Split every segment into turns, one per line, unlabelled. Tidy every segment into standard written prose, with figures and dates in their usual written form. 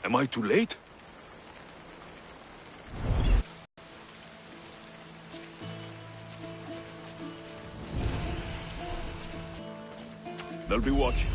Am I too late? They'll be watching.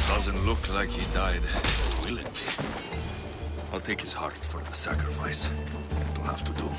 Doesn't look like he died, will it be? I'll take his heart for the sacrifice. It'll have to do.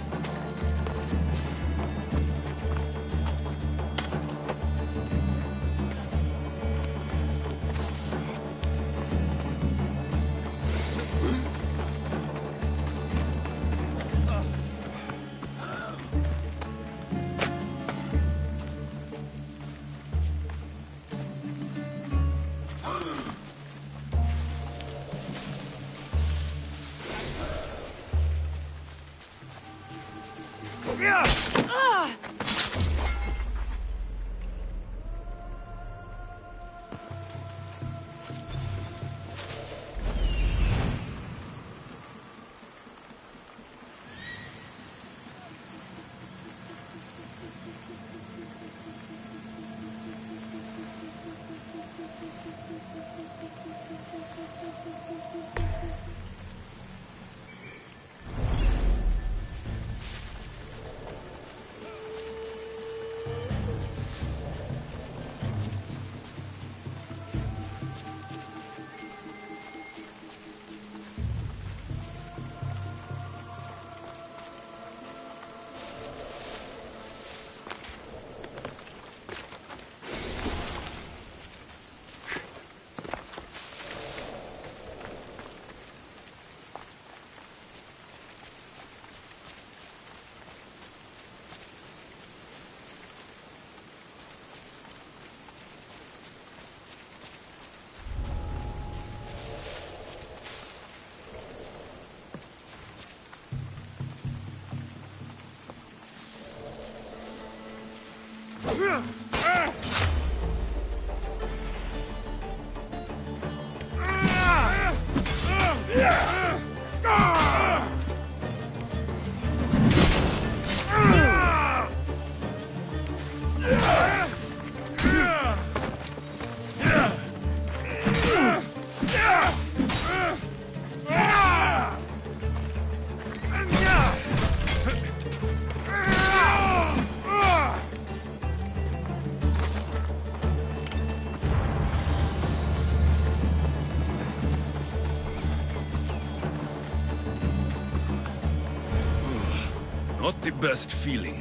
Not the best feeling.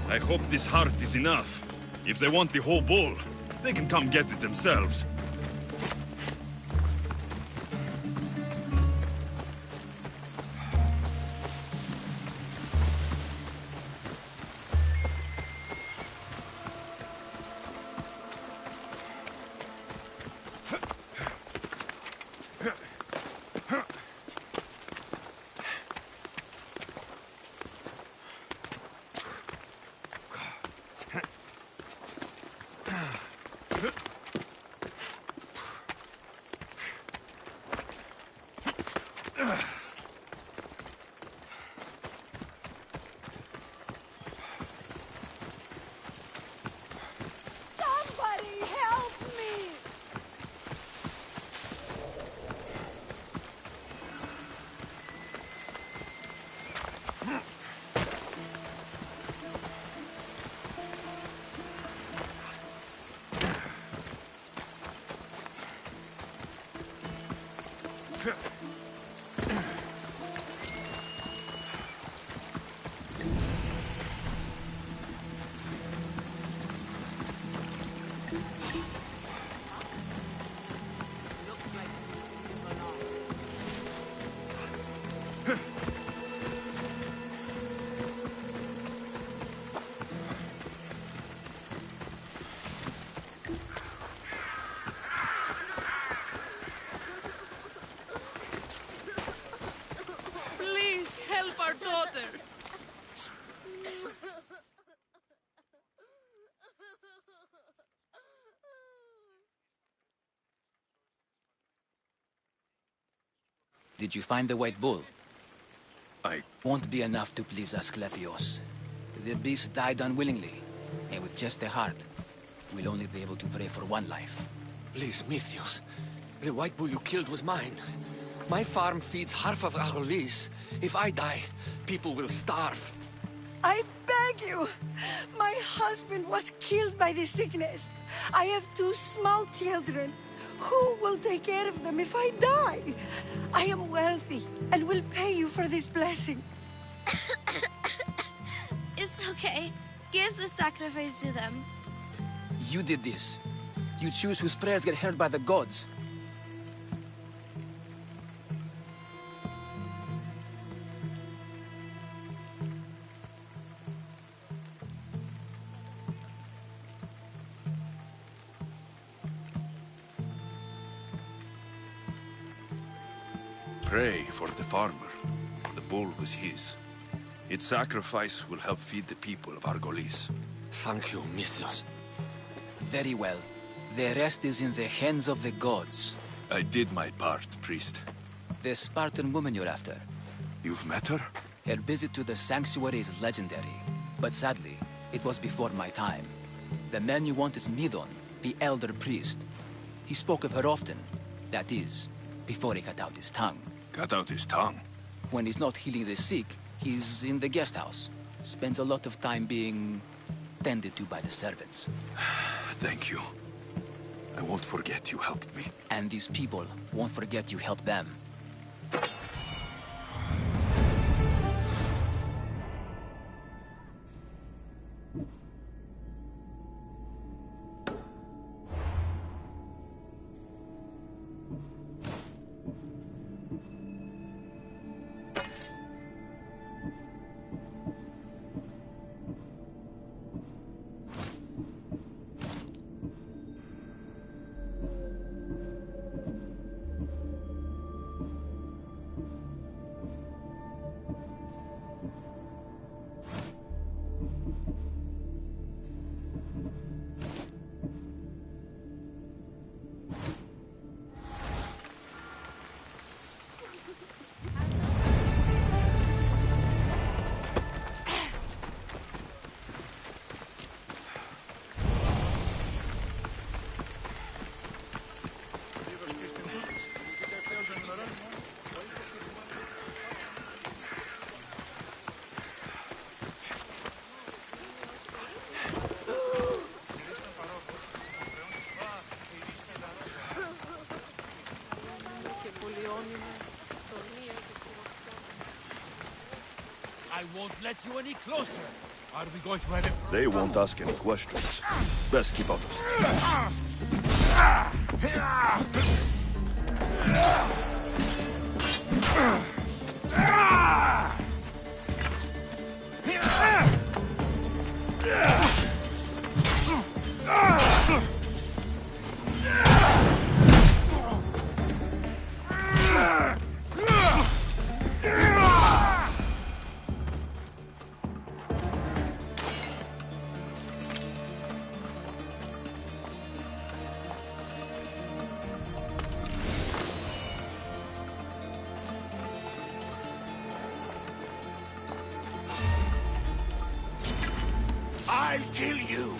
I hope this heart is enough. If they want the whole bowl, they can come get it themselves.
Somebody help me! Please help our daughter!
Did you find the white bull?
I...
Won't be enough to please Asclepios. The beast died unwillingly, and with just a heart, we'll only be able to pray for one life.
Please, Mythios. The white bull you killed was mine. My farm feeds half of Argolis. If I die, people will starve.
I beg you! My husband was killed by the sickness. I have 2 small children. Who will take care of them if I die? I am wealthy and will pay you for this blessing.
It's okay. Give the sacrifice to them.
You did this. You choose whose prayers get heard by the gods.
Pray for the farmer. The bull was his. Its sacrifice will help feed the people of Argolis.
Thank you, Mythios.
Very well. The rest is in the hands of the gods.
I did my part, priest.
The Spartan woman you're after.
You've met her?
Her visit to the sanctuary is legendary, but sadly, it was before my time. The man you want is Midon, the elder priest. He spoke of her often. That is, before he cut out his tongue.
Cut out his tongue?
When he's not healing the sick, he's in the guest house. Spends a lot of time being tended to by the servants.
Thank you. I won't forget you helped me.
And these people won't forget you helped them.
I won't let you any closer. Are we going to have it?
They won't ask any questions. Best keep out of sight.
I'll kill you!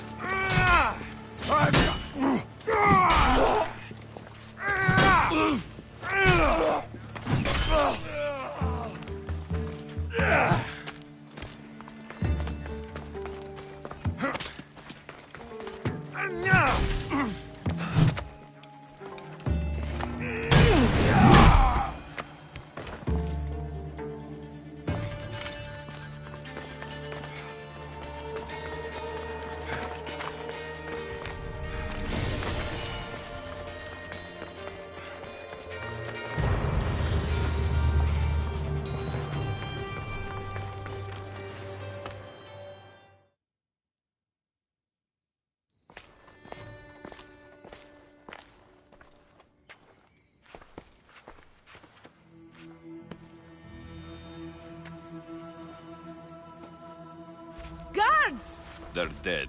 Guards!
They're dead.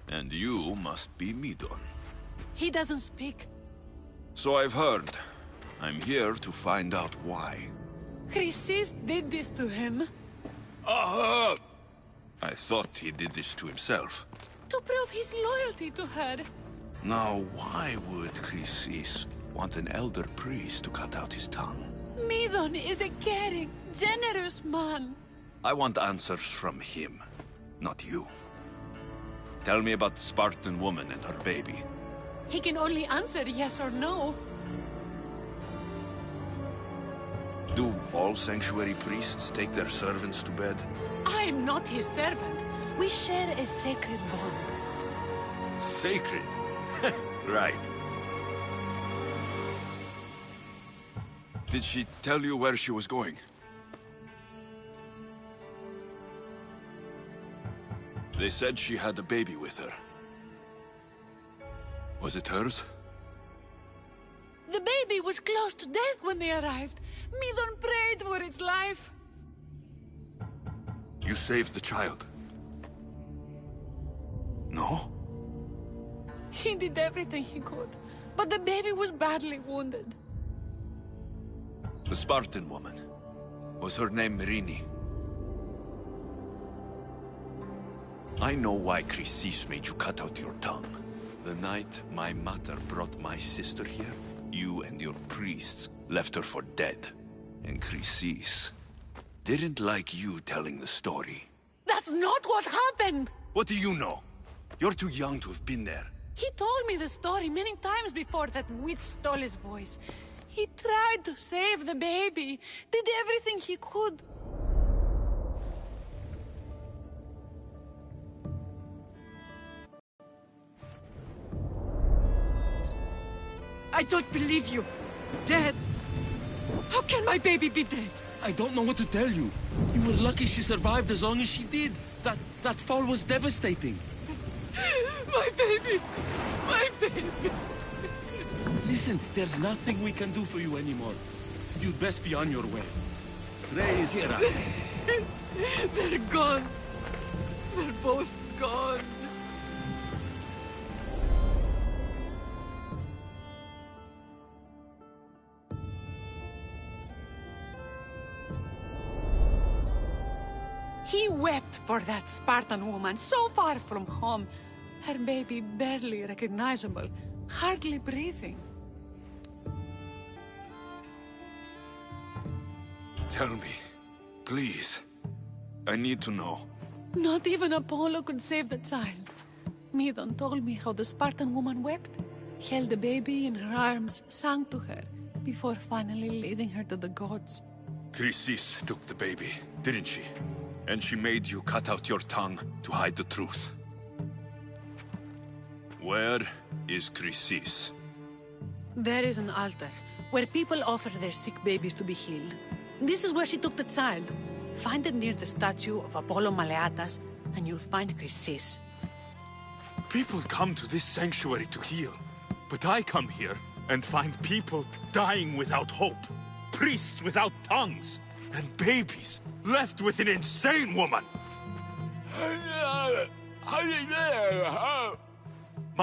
And you must be Midon.
He doesn't speak.
So I've heard. I'm here to find out why.
Chrysis did this to him.
Aha! I thought he did this to himself.
To prove his loyalty to her.
Now, why would Chrysis want an elder priest to cut out his tongue?
Midon is a caring, generous man.
I want answers from him, not you. Tell me about the Spartan woman and her baby.
He can only answer yes or no.
Do all sanctuary priests take their servants to bed?
I am not his servant. We share a sacred bond.
Sacred? Right. Did she tell you where she was going? They said she had a baby with her. Was it hers?
The baby was close to death when they arrived. Midon prayed for its life.
You saved the child? No?
He did everything he could, but the baby was badly wounded.
The Spartan woman. Was her name Merini? I know why Chrysis made you cut out your tongue. The night my mother brought my sister here, you and your priests left her for dead. And Chrysis didn't like you telling the story.
That's not what happened!
What do you know? You're too young to have been there.
He told me the story many times before that witch stole his voice. He tried to save the baby, did everything he could.
I don't believe you. Dead?
How can my baby be dead?
I don't know what to tell you. You were lucky she survived as long as she did. That fall was devastating.
My baby! My baby!
Listen, there's nothing we can do for you anymore. You'd best be on your way. Ray is here.
They're gone. They're both gone. wept for that Spartan woman so far from home. Her baby barely recognizable, hardly breathing.
Tell me, please. I need to know.
Not even Apollo could save the child. Medon told me how the Spartan woman wept, held the baby in her arms, sang to her, before finally leading her to the gods.
Chrysis took the baby, didn't she? And she made you cut out your tongue to hide the truth. Where is Chrysis?
There is an altar, where people offer their sick babies to be healed. This is where she took the child. Find it near the statue of Apollo Maleatas, and you'll find Chrysis.
People come to this sanctuary to heal. But I come here and find people dying without hope. Priests without tongues. And babies left with an insane woman.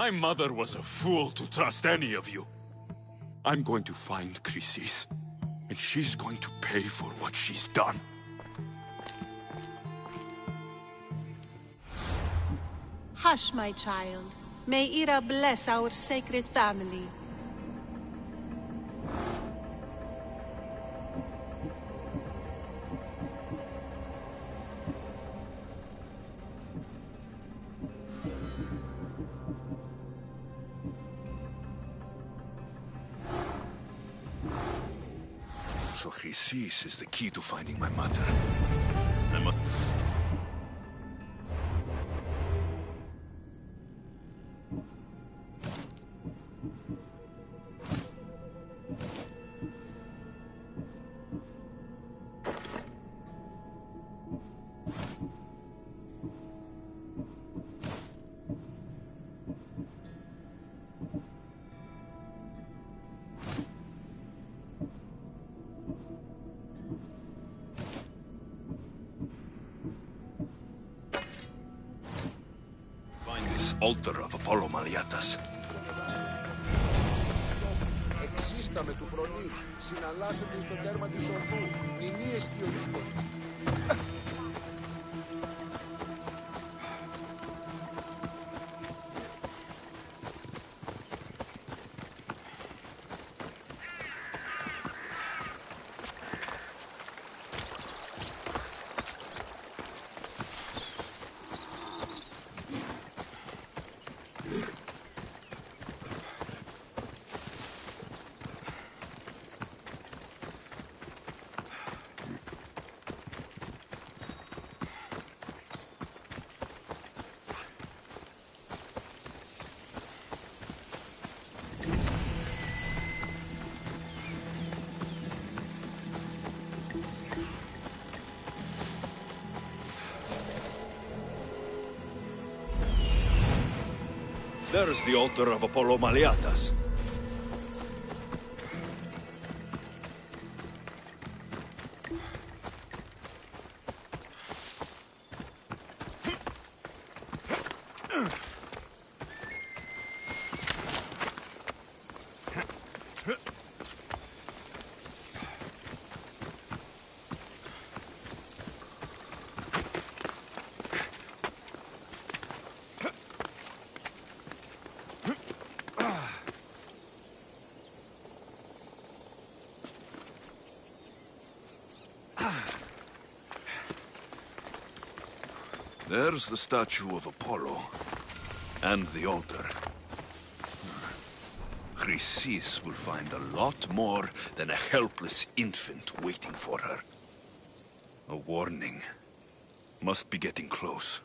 My mother was a fool to trust any of you. I'm going to find Chrysis, and she's going to pay for what she's done.
Hush, my child. May Ira bless our sacred family.
So Chrysis is the key to finding my mother. I must... altar of Apollo Maleatas.
Εξίσταμε του φρονείς, συναλλάσσεται στο τέρμα της οδού, μηνύες διοδίκων.
There's the altar of Apollo Maleatas. There's the statue of Apollo, and the altar. Chrysis will find a lot more than a helpless infant waiting for her. A warning. Must be getting close.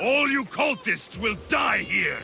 All you cultists will die here!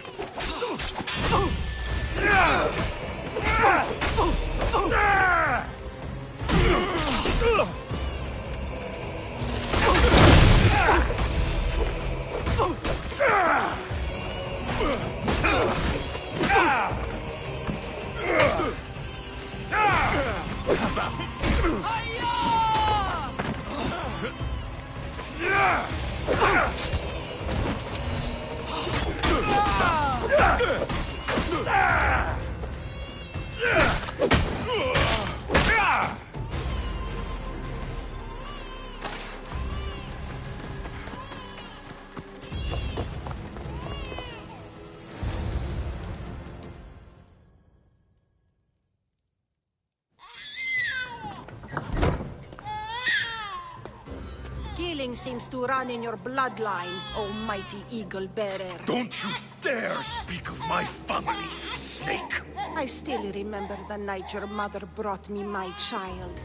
Healing seems to run in your bloodline, oh mighty eagle bearer.
Don't you dare speak of my family, snake!
I still remember the night your mother brought me my child.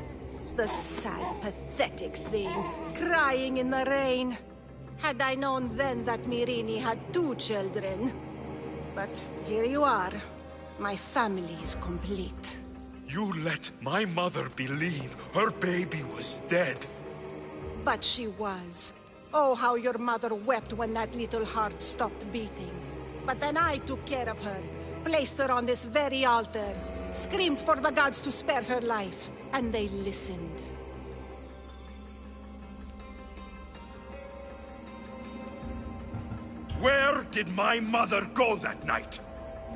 The sad, pathetic thing, crying in the rain. Had I known then that Myrini had 2 children. But here you are. My family is complete.
You let my mother believe her baby was dead.
But she was. Oh, how your mother wept when that little heart stopped beating. But then I took care of her, placed her on this very altar, screamed for the gods to spare her life, and they listened.
Where did my mother go that night?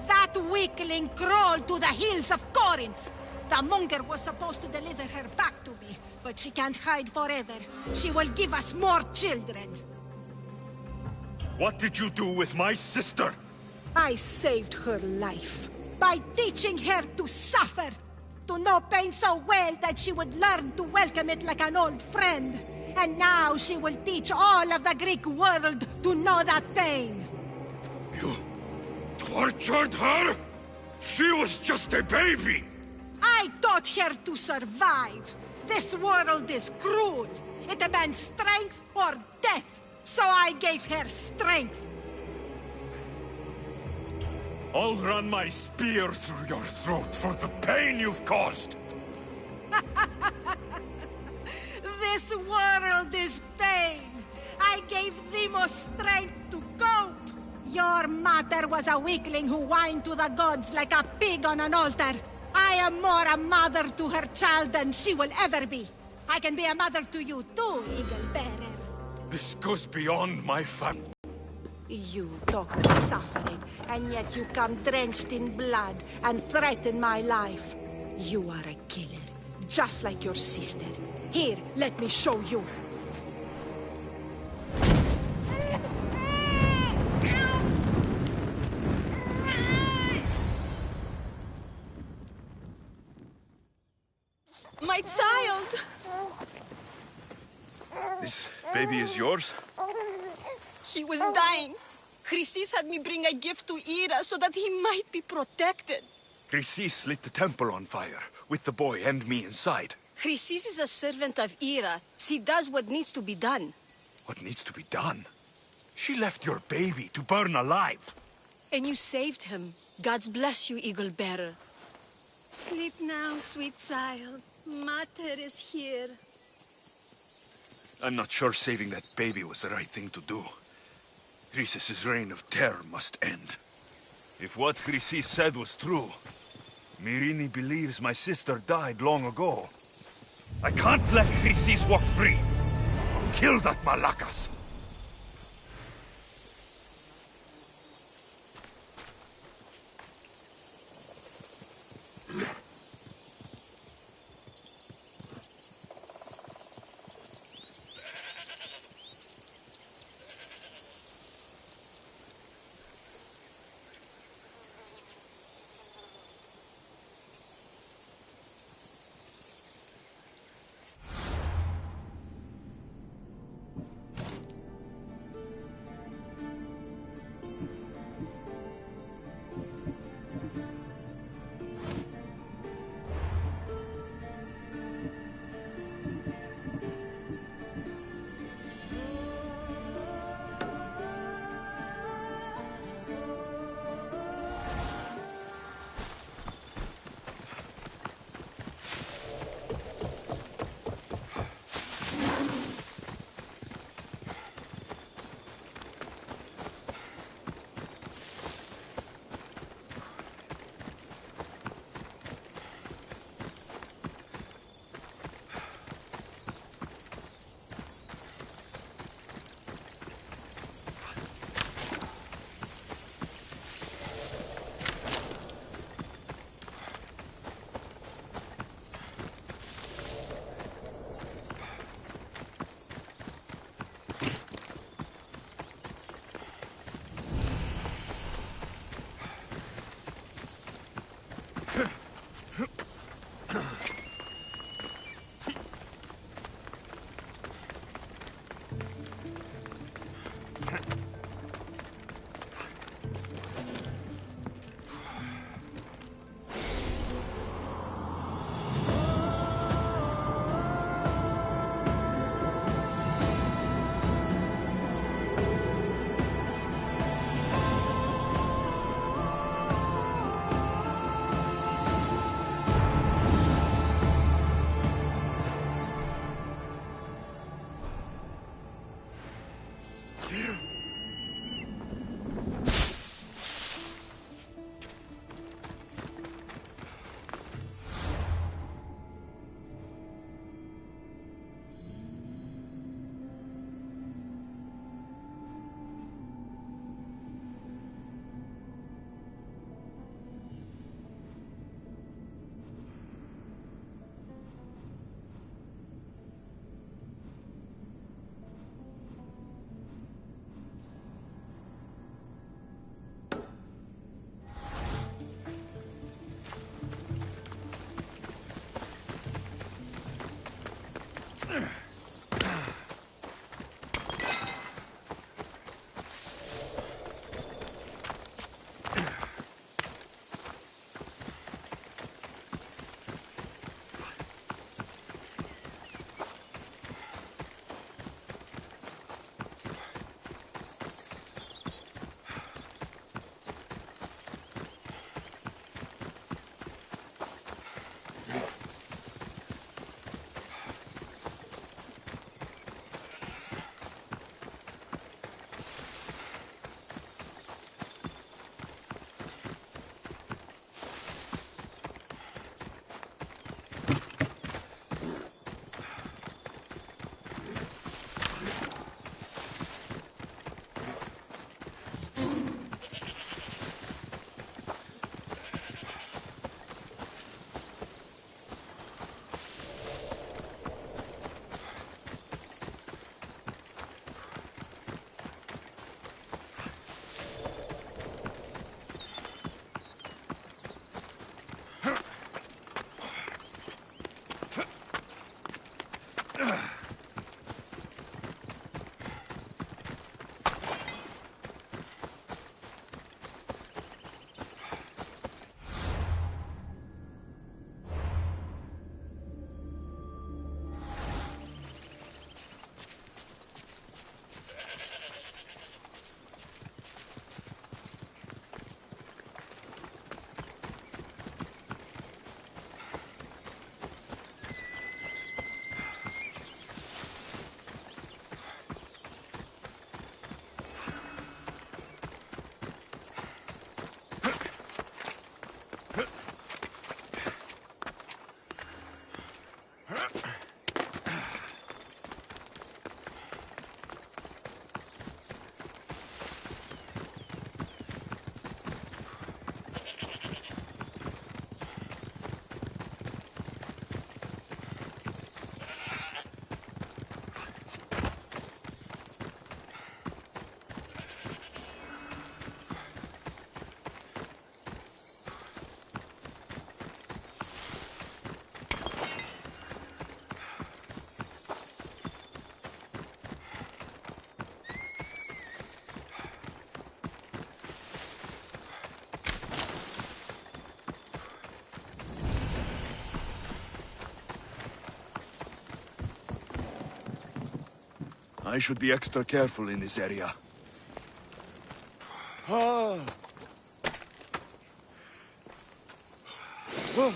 That weakling crawled to the hills of Corinth. The monger was supposed to deliver her back to me, but she can't hide forever. She will give us more children.
What did you do with my sister?
I saved her life by teaching her to suffer, to know pain so well that she would learn to welcome it like an old friend. And now she will teach all of the Greek world to know that pain.
You tortured her? She was just a baby!
I taught her to survive. This world is cruel. It demands strength or death. So I gave her strength.
I'll run my spear through your throat for the pain you've caused!
This world is pain. I gave Demos strength to cope. Your mother was a weakling who whined to the gods like a pig on an altar. I am more a mother to her child than she will ever be. I can be a mother to you too, Eagle Bearer.
This goes beyond my family.
You talk of suffering, and yet you come drenched in blood and threaten my life. You are a killer, just like your sister. Here, let me show you.
My child!
This baby is yours?
He was dying. Chrysis had me bring a gift to Ira so that he might be protected.
Chrysis lit the temple on fire, with the boy and me inside.
Chrysis is a servant of Ira. She does what needs to be done.
What needs to be done? She left your baby to burn alive.
And you saved him. God's bless you, Eagle Bearer. Sleep now, sweet child. Mater is here.
I'm not sure saving that baby was the right thing to do. Chrysis' reign of terror must end. If what Chrysis said was true, Myrini believes my sister died long ago. I can't let Chrysis walk free. Kill that Malakas! I should be extra careful in this area. Ah. Ah.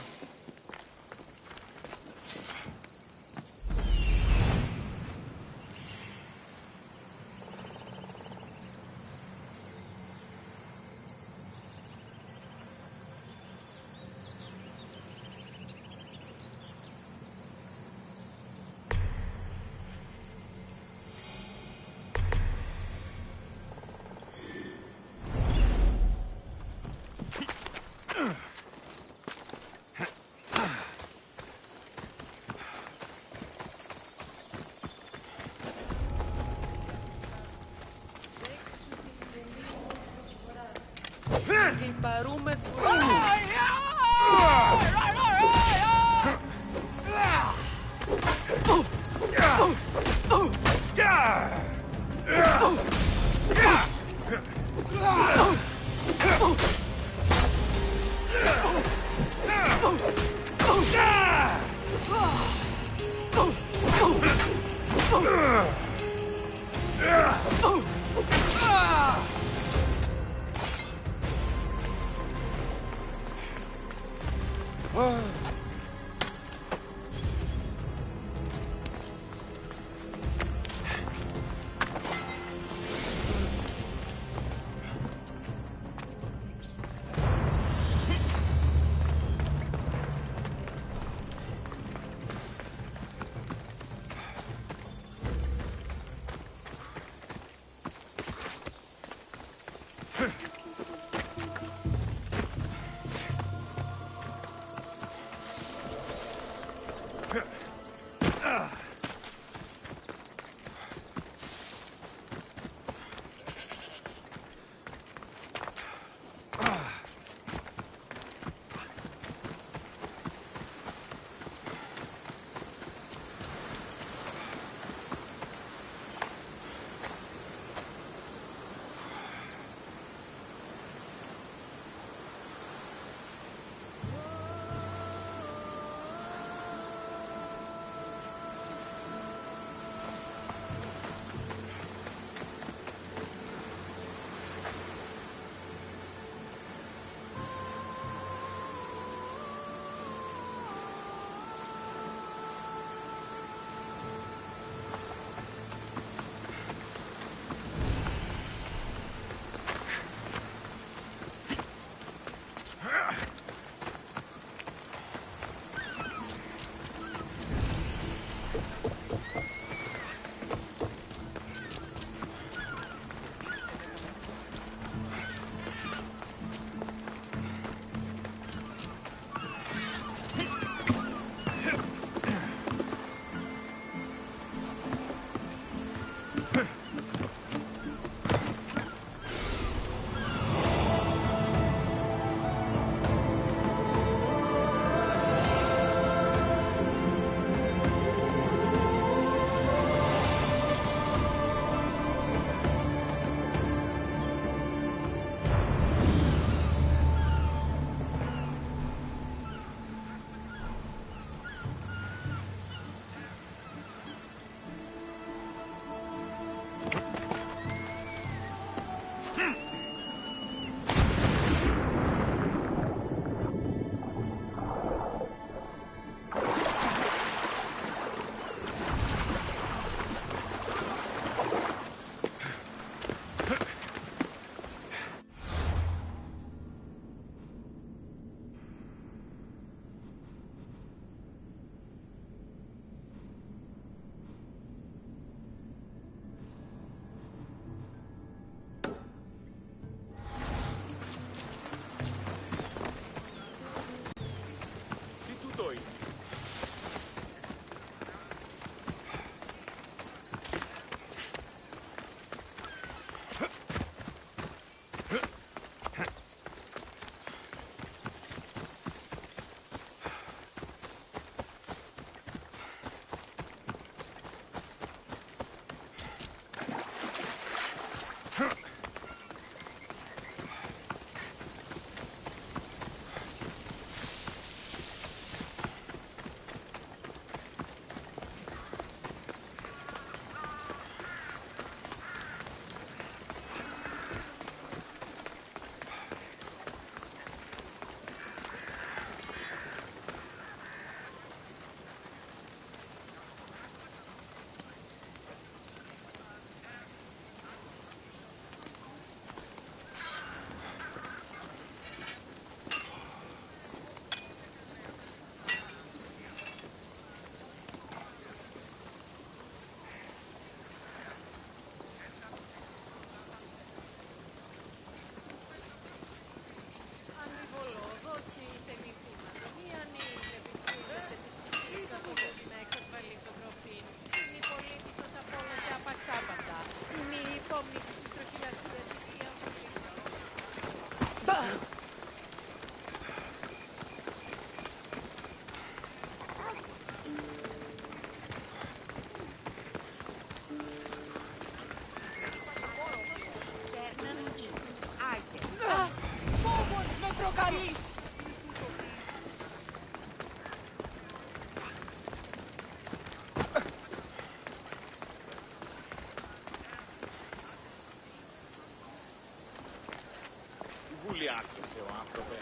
πολύ άχρηστε ο άνθρωπε.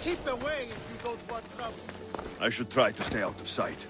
Keep away if you don't want trouble.
I should try to stay out of sight.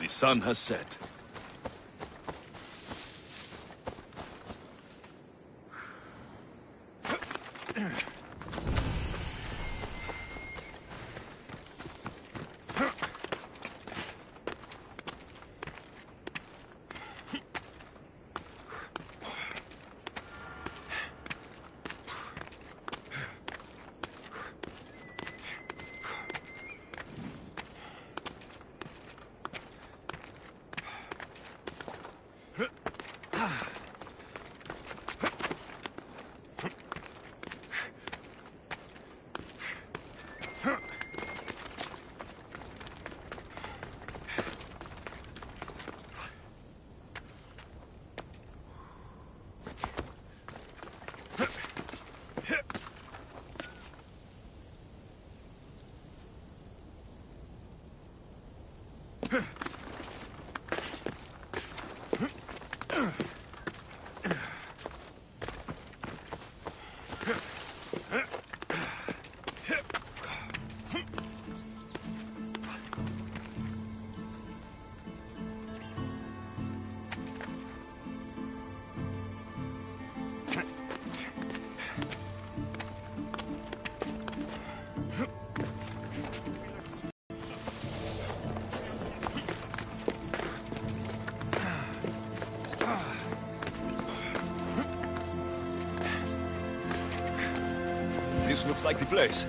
The sun has set. This looks like the place.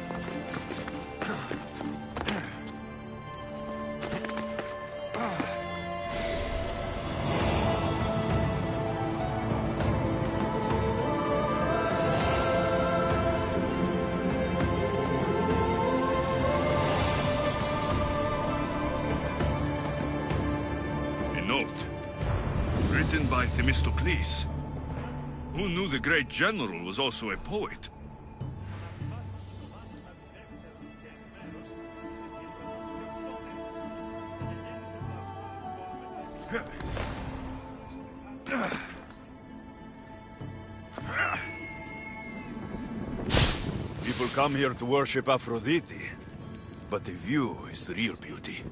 A note. Written by Themistocles. Who knew the great general was also a poet? People come here to worship Aphrodite, but the view is the real beauty.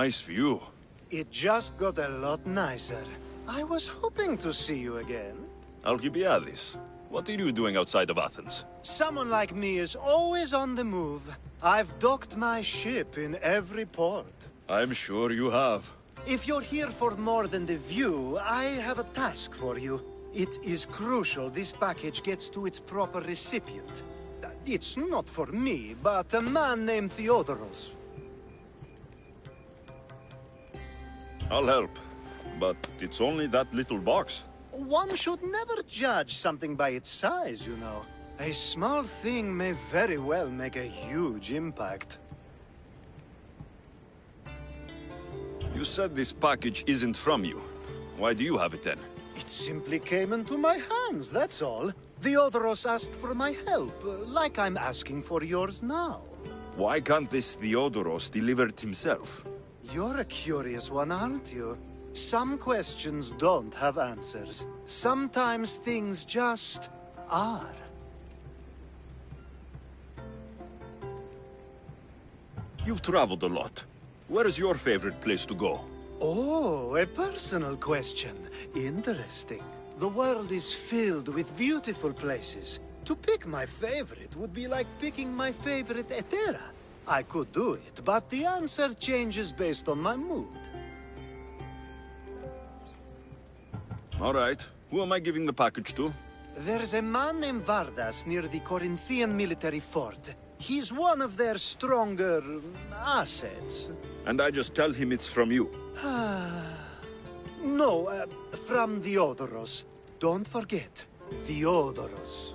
Nice view.
It just got a lot nicer. I was hoping to see you again.
Alcibiades, what are you doing outside of Athens?
Someone like me is always on the move. I've docked my ship in every port.
I'm sure you have.
If you're here for more than the view, I have a task for you. It is crucial this package gets to its proper recipient. It's not for me, but a man named Theodoros.
I'll help, but it's only that little box.
One should never judge something by its size, you know. A small thing may very well make a huge impact.
You said this package isn't from you. Why do you have it then?
It simply came into my hands, that's all. Theodoros asked for my help, like I'm asking for yours now.
Why can't this Theodoros deliver it himself?
You're a curious one, aren't you? Some questions don't have answers. Sometimes things just are.
You've traveled a lot. Where is your favorite place to go?
Oh, a personal question. Interesting. The world is filled with beautiful places. To pick my favorite would be like picking my favorite Etera. I could do it, but the answer changes based on my mood.
All right. Who am I giving the package to?
There's a man named Vardas near the Corinthian military fort. He's one of their stronger assets.
And I just tell him it's from you.
No, from Theodoros. Don't forget, Theodoros.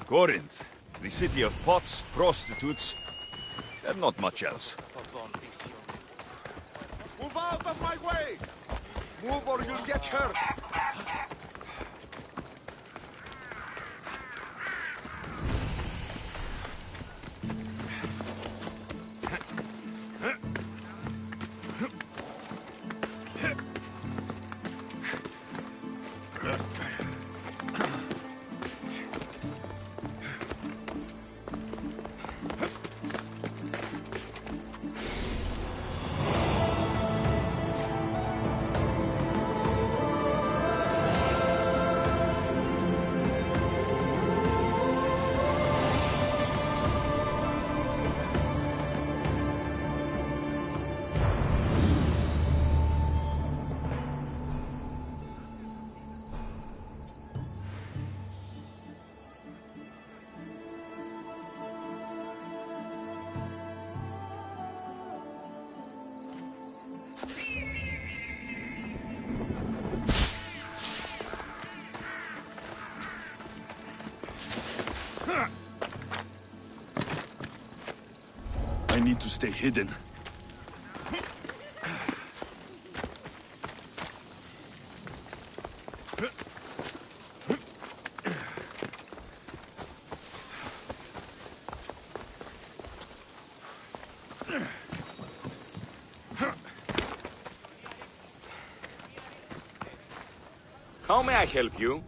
Corinth, the city of pots, prostitutes, and not much else.
Move out of my way! Move or you'll get hurt!
I need to stay hidden.
How may I help you?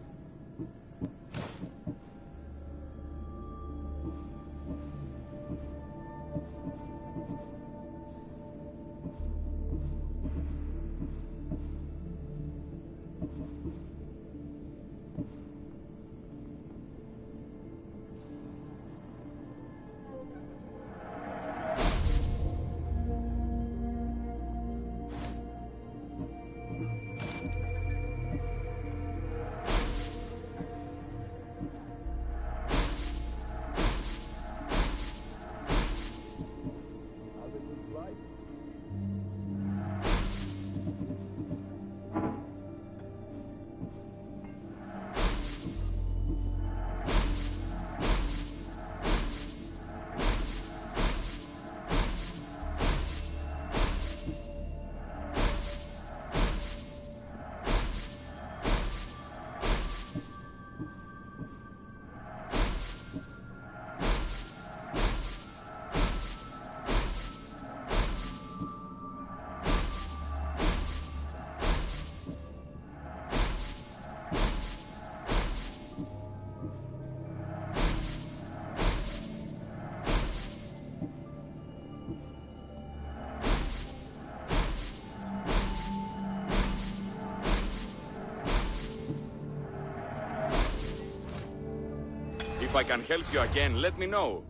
If I can help you again, let me know.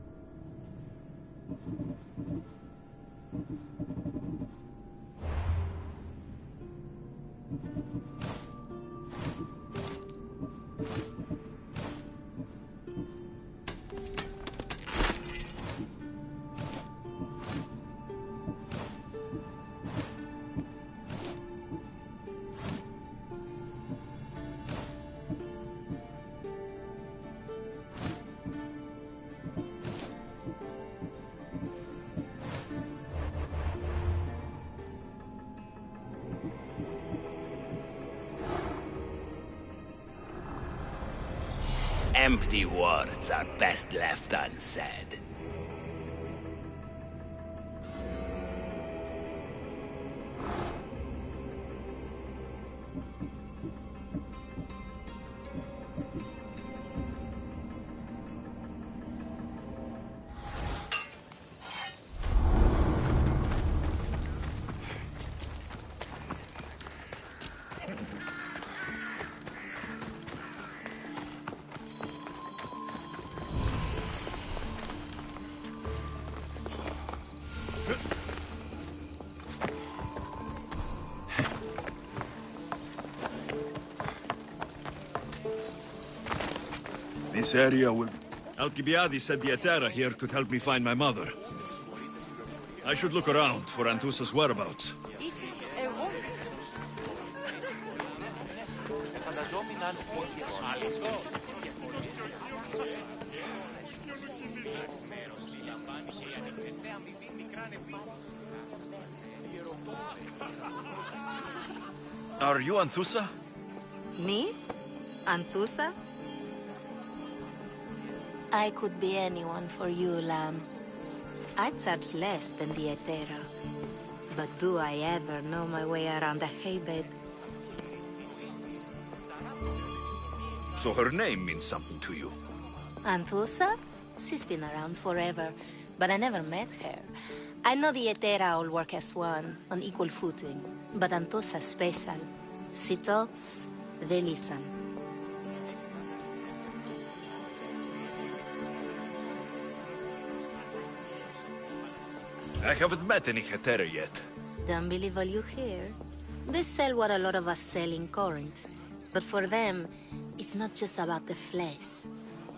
Empty words are best left unsaid.
This area will... Alcibiades said the Etera here could help me find my mother. I should look around for Anthusa's whereabouts. Are you Anthusa?
Me? Anthusa? I could be anyone for you, Lamb. I charge less than the Etera. But do I ever know my way around a haybed?
So her name means something to you?
Anthusa? She's been around forever, but I never met her. I know the Etera all work as one, on equal footing. But Anthusa's special. She talks, they listen.
I haven't met any Hetera yet.
Don't believe all you hear. They sell what a lot of us sell in Corinth. But for them, it's not just about the flesh.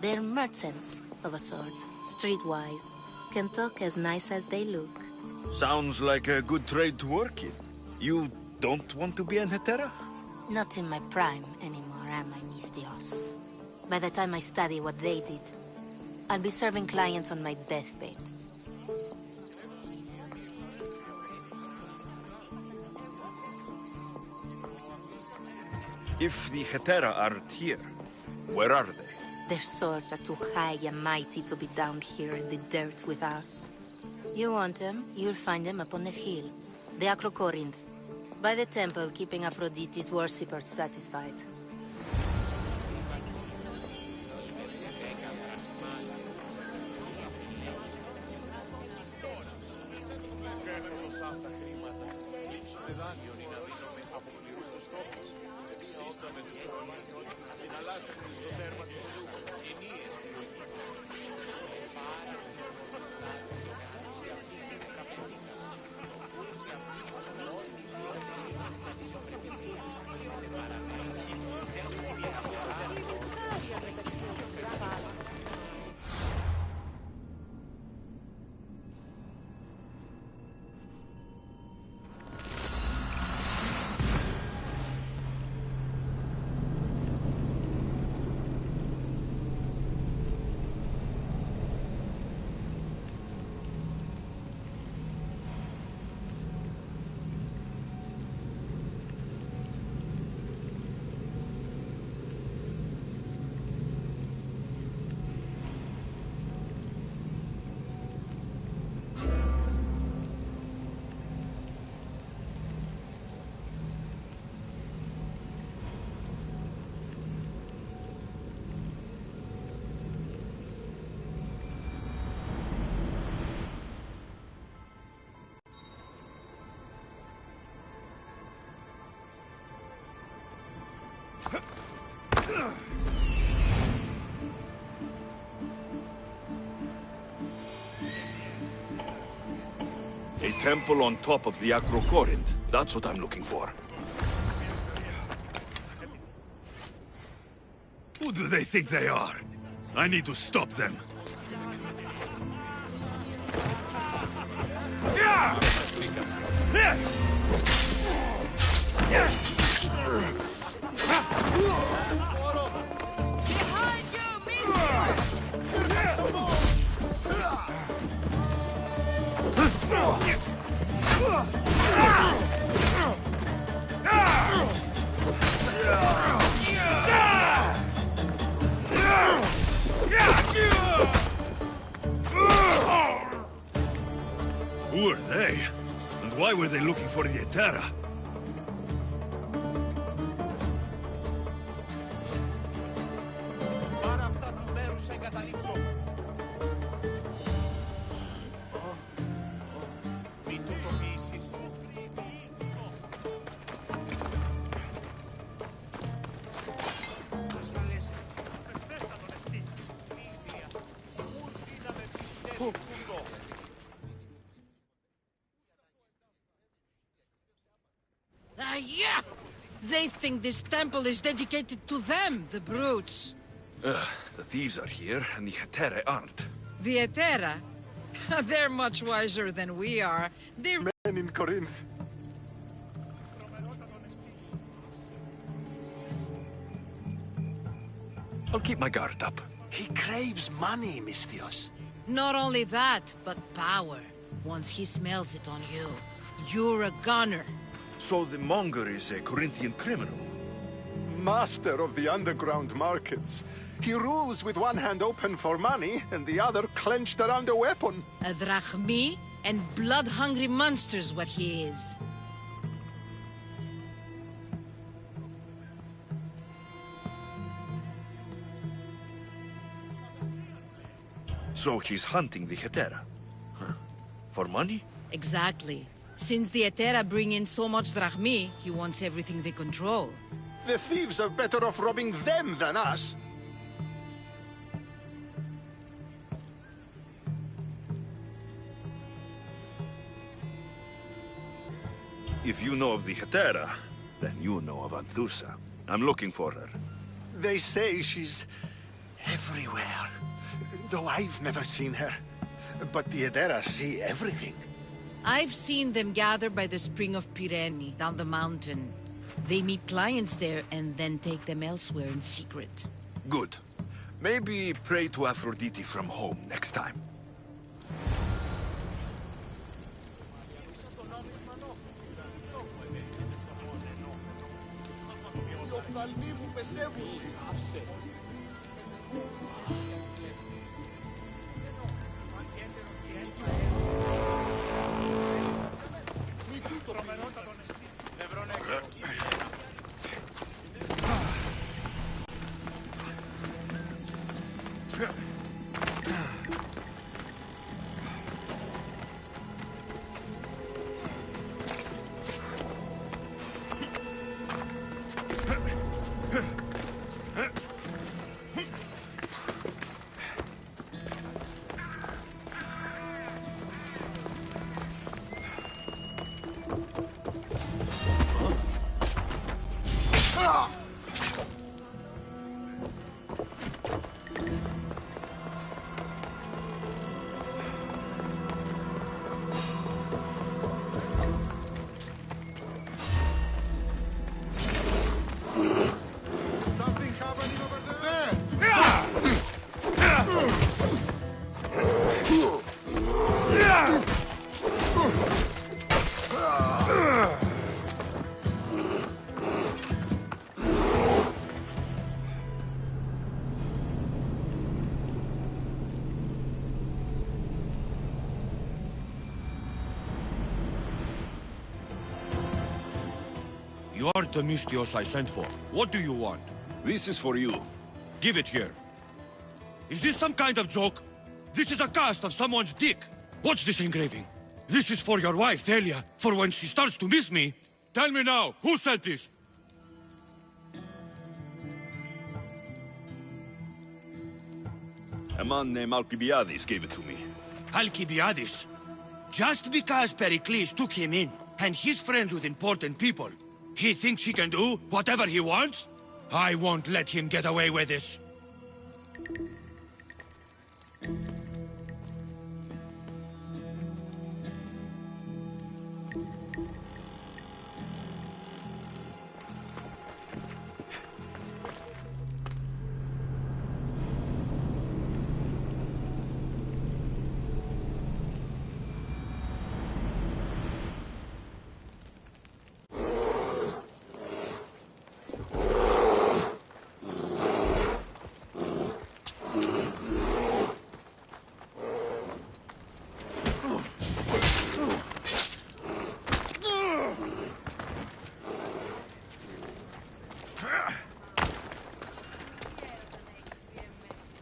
They're merchants, of a sort, streetwise. Can talk as nice as they look.
Sounds like a good trade to work in. You don't want to be an Hetera?
Not in my prime anymore, am I, Miss Dios? By the time I study what they did, I'll be serving clients on my deathbed.
If the Hetera aren't here, where are they?
Their swords are too high and mighty to be down here in the dirt with us. You want them, you'll find them up on the hill. The Acrocorinth. By the temple, keeping Aphrodite's worshippers satisfied.
temple on top of the Acrocorinth. That's what I'm looking for. Who do they think they are? I need to stop them. Who are they? And why were they looking for the Etera?
Yeah! They think this temple is dedicated to them, the brutes.
The thieves are here, and the Hetera aren't.
The Etera? They're much wiser than we are. They're
men in Corinth.
I'll keep my guard up.
He craves money, Misthios.
Not only that, but power. Once he smells it on you, you're a gunner.
So the monger is a Corinthian criminal?
Master of the underground markets. He rules with one hand open for money and the other clenched around a weapon.
A drachmi and blood-hungry monster's what he is.
So he's hunting the Hetera? Huh? For money?
Exactly. Since the Etera bring in so much drachmi, he wants everything they control.
The thieves are better off robbing them than us.
If you know of the Hetera, then you know of Anthusa. I'm looking for her.
They say she's everywhere, though I've never seen her. But the Edera see everything.
I've seen them gather by the spring of Pirene, down the mountain. They meet clients there and then take them elsewhere in secret.
Good. Maybe pray to Aphrodite from home next time.
You are the Misthios I sent for. What do you want?
This is for you.
Give it here. Is this some kind of joke? This is a cast of someone's dick. What's this engraving? This is for your wife, Thalia, for when she starts to miss me. Tell me now, who sent this?
A man named Alcibiades gave it to me.
Alcibiades? Just because Pericles took him in, and he's friends with important people, he thinks he can do whatever he wants? I won't let him get away with this.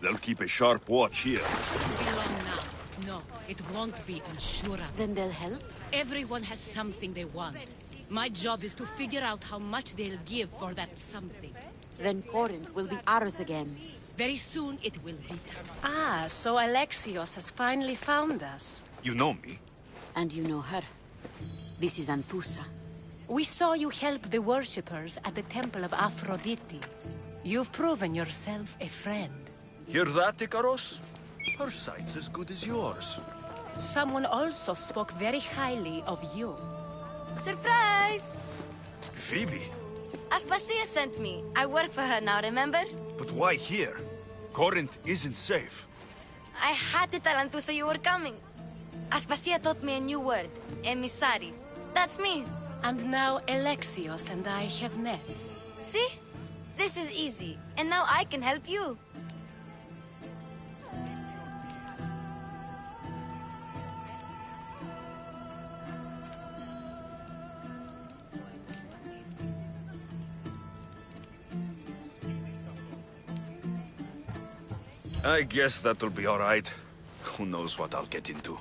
They'll keep a sharp watch here.
Be long now. No, it won't be, I'm sure of.
Then they'll help?
Everyone has something they want. My job is to figure out how much they'll give for that something.
Then Corinth will be ours again.
Very soon it will be.
Ah, so Alexios has finally found us.
You know me.
And you know her. This is Anthusa.
We saw you help the worshippers at the Temple of Aphrodite. You've proven yourself a friend.
Hear that, Icaros? Her sight's as good as yours.
Someone also spoke very highly of you.
Surprise!
Phoebe?
Aspasia sent me. I work for her now, remember?
But why here? Corinth isn't safe.
I had to tell Anthusa you were coming. Aspasia taught me a new word. Emissary. That's me.
And now Alexios and I have met.
See? This is easy. And now I can help you.
I guess that'll be all right. Who knows what I'll get into.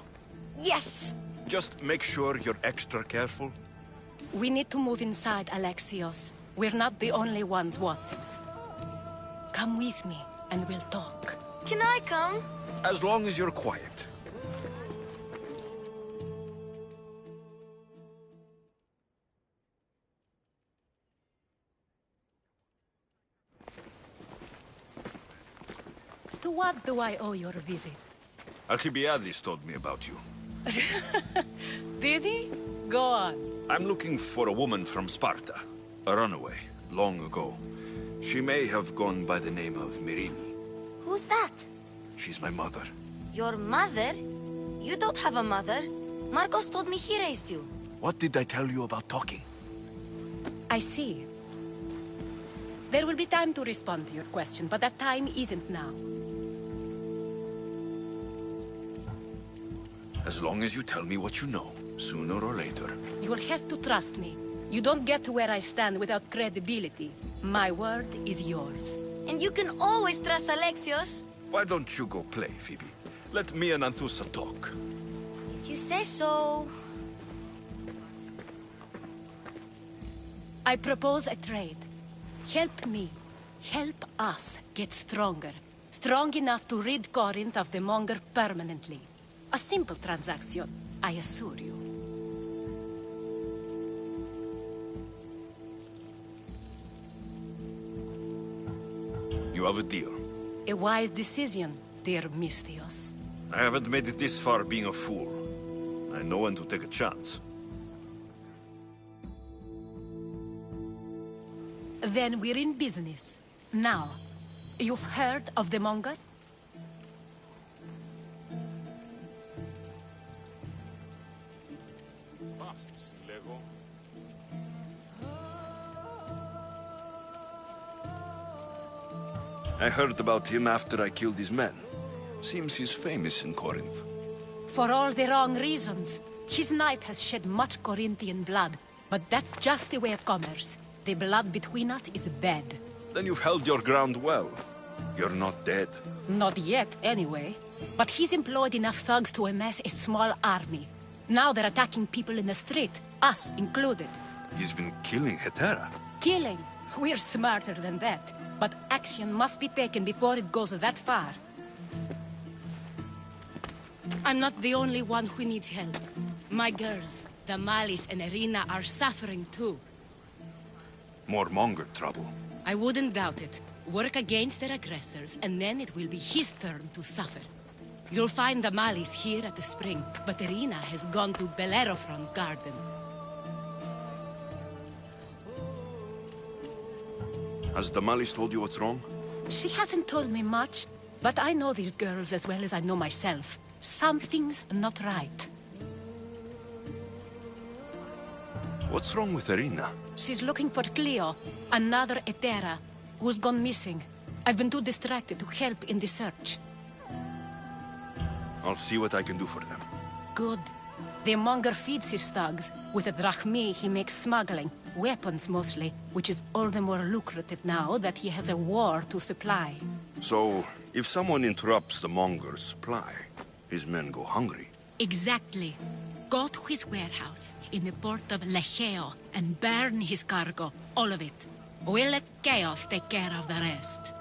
Yes!
Just make sure you're extra careful.
We need to move inside, Alexios. We're not the only ones watching. Come with me, and we'll talk.
Can I come?
As long as you're quiet.
To what do I owe your visit?
Alcibiades told me about you.
Did he? Go on.
I'm looking for a woman from Sparta. A runaway, long ago. She may have gone by the name of Myrine.
Who's that?
She's my mother.
Your mother? You don't have a mother. Marcos told me he raised you.
What did I tell you about talking?
I see. There will be time to respond to your question, but that time isn't now.
As long as you tell me what you know, sooner or later.
You'll have to trust me. You don't get to where I stand without credibility. My word is yours.
And you can always trust Alexios.
Why don't you go play, Phoebe? Let me and Anthusa talk.
If you say so...
I propose a trade. Help me. Help us get stronger. Strong enough to rid Corinth of the Monger permanently. A simple transaction, I assure you.
You have a deal.
A wise decision, dear Misthios.
I haven't made it this far being a fool. I know when to take a chance.
Then we're in business. Now, you've heard of the Monger?
I heard about him after I killed his men. Seems he's famous in Corinth.
For all the wrong reasons. His knife has shed much Corinthian blood, but that's just the way of commerce. The blood between us is bad.
Then you've held your ground well. You're not dead.
Not yet, anyway. But he's employed enough thugs to amass a small army. Now they're attacking people in the street, us included.
He's been killing Hetera.
Killing? We're smarter than that. But action must be taken before it goes that far. I'm not the only one who needs help.
My girls, Damalis and Irina, are suffering too.
More Monger trouble.
I wouldn't doubt it. Work against their aggressors, and then it will be his turn to suffer. You'll find Damalis here at the spring, but Irina has gone to Bellerophon's garden.
Has Damalis told you what's wrong?
She hasn't told me much, but I know these girls as well as I know myself. Something's not right.
What's wrong with Irina?
She's looking for Cleo, another Etera, who's gone missing. I've been too distracted to help in the search.
I'll see what I can do for them.
Good. The monger feeds his thugs. With a drachmi, he makes smuggling. Weapons, mostly, which is all the more lucrative now that he has a war to supply.
So, if someone interrupts the Monger's supply, his men go hungry.
Exactly. Go to his warehouse in the port of Lecheo and burn his cargo, all of it. We'll let Chaos take care of the rest.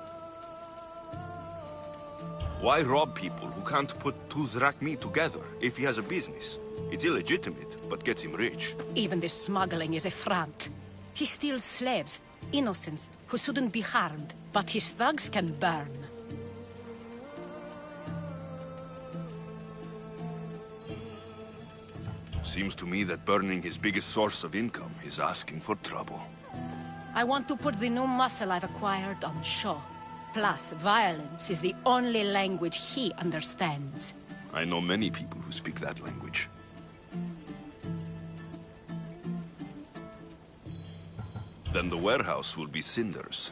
Why rob people who can't put two drachmi together if he has a business? It's illegitimate, but gets him rich.
Even the smuggling is a front. He steals slaves, innocents, who shouldn't be harmed, but his thugs can burn.
Seems to me that burning his biggest source of income is asking for trouble.
I want to put the new muscle I've acquired on show. Plus, violence is the only language he understands.
I know many people who speak that language. Then the warehouse will be cinders.